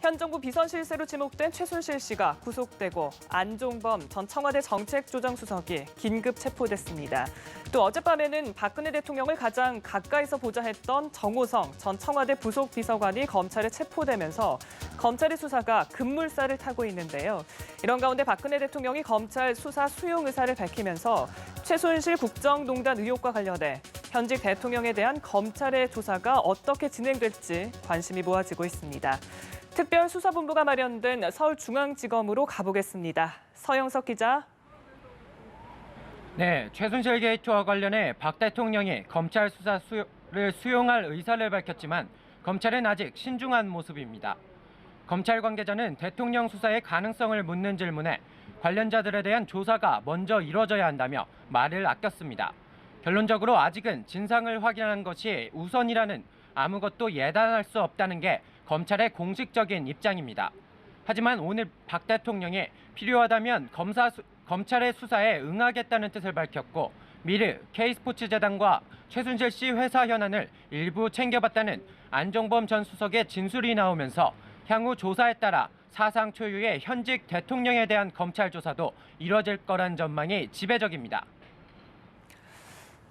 현 정부 비선 실세로 지목된 최순실 씨가 구속되고 안종범 전 청와대 정책조정수석이 긴급 체포됐습니다. 또 어젯밤에는 박근혜 대통령을 가장 가까이서 보자 했던 정호성 전 청와대 부속비서관이 검찰에 체포되면서 검찰의 수사가 급물살을 타고 있는데요. 이런 가운데 박근혜 대통령이 검찰 수사 수용 의사를 밝히면서 최순실 국정농단 의혹과 관련해 현직 대통령에 대한 검찰의 조사가 어떻게 진행될지 관심이 모아지고 있습니다. 특별수사본부가 마련된 서울중앙지검으로 가보겠습니다. 서영석 기자. 네, 최순실 게이트와 관련해 박 대통령이 검찰 수사를 수용할 의사를 밝혔지만 검찰은 아직 신중한 모습입니다. 검찰 관계자는 대통령 수사의 가능성을 묻는 질문에 관련자들에 대한 조사가 먼저 이뤄져야 한다며 말을 아꼈습니다. 결론적으로 아직은 진상을 확인하는 것이 우선이라는 아무것도 예단할 수 없다는 게 검찰의 공식적인 입장입니다. 하지만 오늘 박 대통령이 필요하다면 검찰의 수사에 응하겠다는 뜻을 밝혔고 미르, K스포츠재단과 최순실 씨 회사 현안을 일부 챙겨봤다는 안종범 전 수석의 진술이 나오면서 향후 조사에 따라 사상 초유의 현직 대통령에 대한 검찰 조사도 이뤄질 거란 전망이 지배적입니다.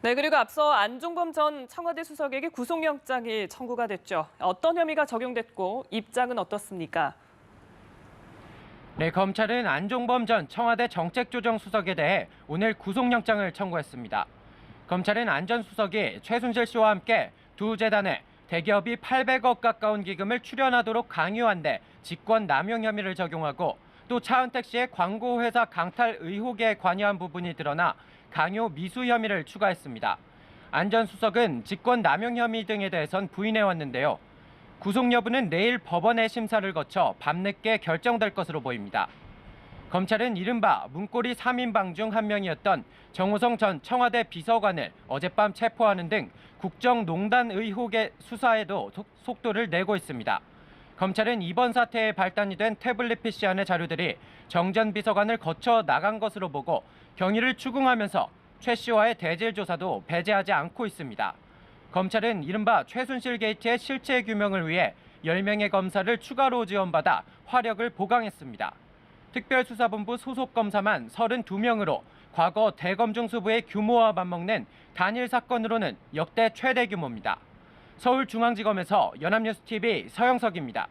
네, 그리고 앞서 안종범 전 청와대 수석에게 구속영장이 청구가 됐죠. 어떤 혐의가 적용됐고 입장은 어떻습니까? 네, 검찰은 안종범 전 청와대 정책조정수석에 대해 오늘 구속영장을 청구했습니다. 검찰은 안 전 수석이 최순실 씨와 함께 두 재단에 대기업이 800억 가까운 기금을 출연하도록 강요한 데 직권 남용 혐의를 적용하고 또 차은택 씨의 광고회사 강탈 의혹에 관여한 부분이 드러나 강요 미수 혐의를 추가했습니다. 안 전 수석은 직권 남용 혐의 등에 대해선 부인해왔는데요. 구속 여부는 내일 법원의 심사를 거쳐 밤늦게 결정될 것으로 보입니다. 검찰은 이른바 문고리 3인방 중 한 명이었던 정호성 전 청와대 비서관을 어젯밤 체포하는 등 국정농단 의혹의 수사에도 속도를 내고 있습니다. 검찰은 이번 사태에 발단이 된 태블릿 PC 안의 자료들이 정 전 비서관을 거쳐 나간 것으로 보고 경위를 추궁하면서 최 씨와의 대질 조사도 배제하지 않고 있습니다. 검찰은 이른바 최순실 게이트의 실체 규명을 위해 10명의 검사를 추가로 지원받아 화력을 보강했습니다. 특별수사본부 소속 검사만 32명으로 과거 대검 중수부의 규모와 맞먹는 단일 사건으로는 역대 최대 규모입니다. 서울중앙지검에서 연합뉴스TV 서영석입니다.